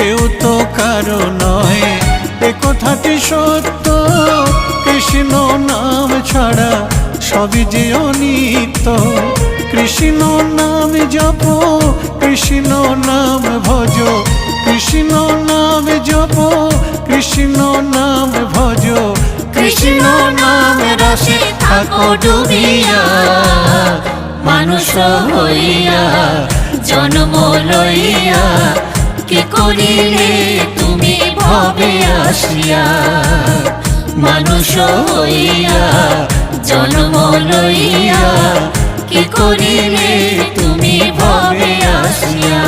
কেউ তো কারো নয়, এ কথাটি সত্য। কৃষ্ণ নাম ছাড়া সবই যে অনিত্য। কৃষ্ণ নাম জপ, কৃষ্ণ নাম ভজ, কৃষ্ণ নাম জপ, কৃষ্ণ নাম ভজ। কৃষ্ণ নাম রসে থাকো ডুবিয়া, মানুষ হইয়া জন্ম লইয়া কি করিলে তুমি ভবে আসিয়া। মানুষ হইয়া জন্ম লইয়া কি করিলে তুমি ভবে আসিয়া।